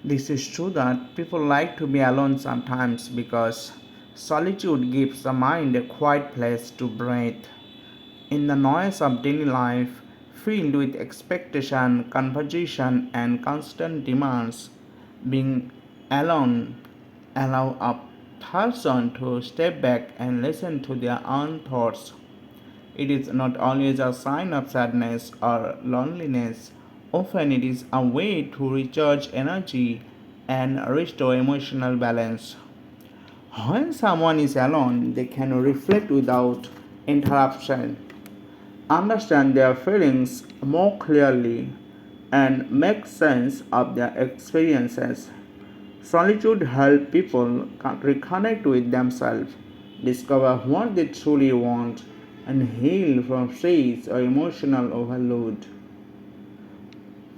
This is true that people like to be alone sometimes because solitude gives the mind a quiet place to breathe. In the noise of daily life, filled with expectation, conversation, and constant demands, being alone allow a person to step back and listen to their own thoughts. It is not always a sign of sadness or loneliness. Often it is a way to recharge energy and restore emotional balance. When someone is alone, they can reflect without interruption, understand their feelings more clearly, and make sense of their experiences. Solitude helps people reconnect with themselves, discover what they truly want, and heal from stress or emotional overload.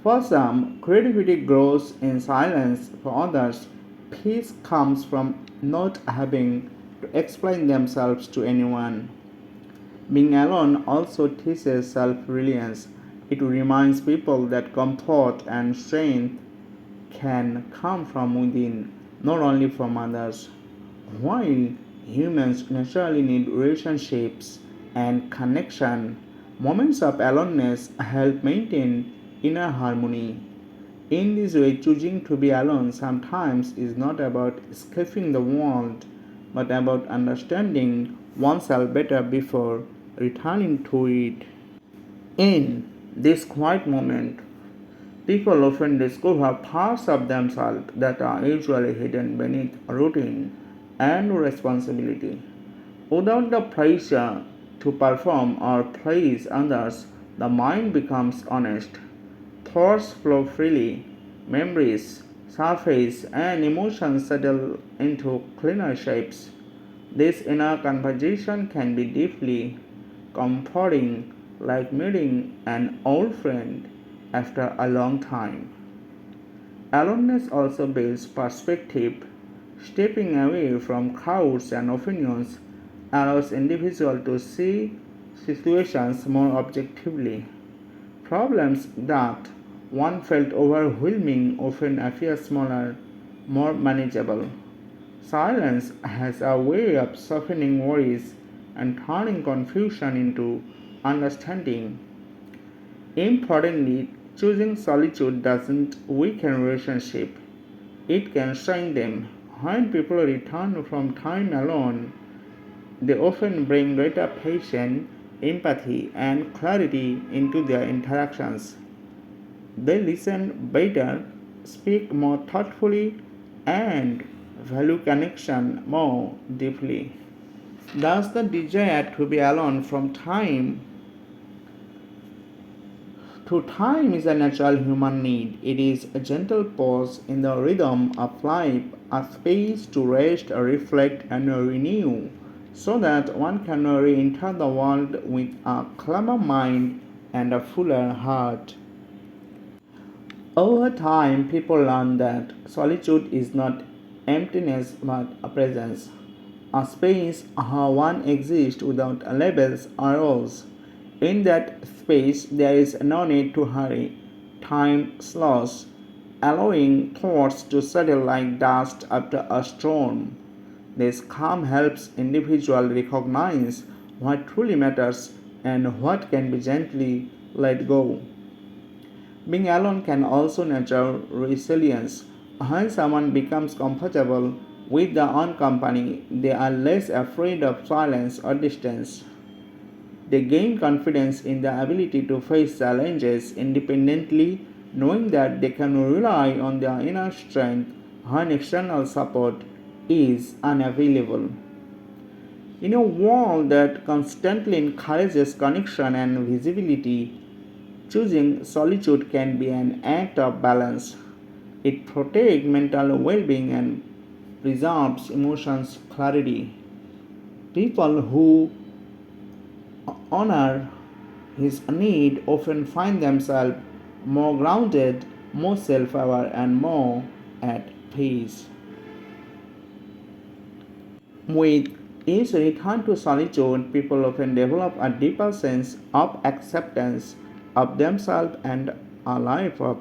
For some, creativity grows in silence. For others, peace comes from not having to explain themselves to anyone. Being alone also teaches self reliance. It reminds people that comfort and strength can come from within, not only from others. While humans naturally need relationships and connection, moments of aloneness help maintain inner harmony. In this way, choosing to be alone sometimes is not about escaping the world, but about understanding oneself better before returning to it. In this quiet moment, people often discover parts of themselves that are usually hidden beneath routine and responsibility. Without the pressure to perform or please others, the mind becomes honest. Thoughts flow freely, memories surface, and emotions settle into cleaner shapes. This inner conversation can be deeply comforting, like meeting an old friend after a long time. Aloneness also builds perspective. Stepping away from crowds and opinions allows individuals to see situations more objectively. Problems that one felt overwhelming often appear smaller, more manageable. Silence has a way of softening worries and turning confusion into understanding. Importantly, choosing solitude doesn't weaken relationships, it can strengthen them. When people return from time alone, they often bring greater patience, empathy, and clarity into their interactions. They listen better, speak more thoughtfully, and value connection more deeply. Thus, the desire to be alone from time to time is a natural human need. It is a gentle pause in the rhythm of life, a space to rest, reflect, and renew, so that one can re enter the world with a calmer mind and a fuller heart. Over time, people learn that solitude is not emptiness but a presence, a space where one exists without labels or roles. In that space, there is no need to hurry. Time slows, allowing thoughts to settle like dust after a storm. This calm helps individuals recognize what truly matters and what can be gently let go. Being alone can also nurture resilience. When someone becomes comfortable with their own company, they are less afraid of silence or distance. They gain confidence in their ability to face challenges independently, knowing that they can rely on their inner strength when external support is unavailable. In a world that constantly encourages connection and visibility, choosing solitude can be an act of balance. It protects mental well being and preserves emotions clarity. People who honor his need often find themselves more grounded, more self aware, and more at peace. With each return to solitude, people often develop a deeper sense of acceptance of themselves and a life of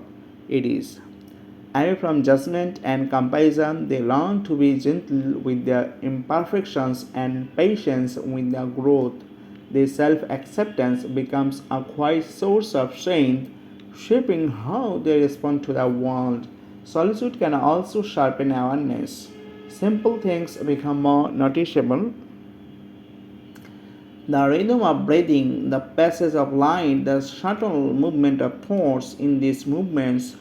it is. Away from judgment and comparison, they learn to be gentle with their imperfections and patient with their growth. This self acceptance becomes a quiet source of strength, shaping how they respond to the world. Solitude can also sharpen awareness. Simple things become more noticeable. The rhythm of breathing, the passage of light, the subtle movement of thoughts in these moments,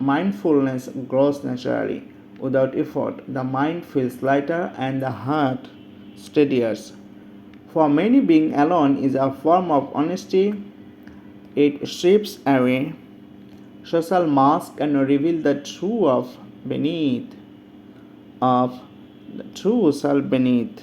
mindfulness grows naturally. Without effort, the mind feels lighter and the heart steadier. For many, being alone is a form of honesty. It strips away social masks and reveals the true of beneath, of the true self beneath.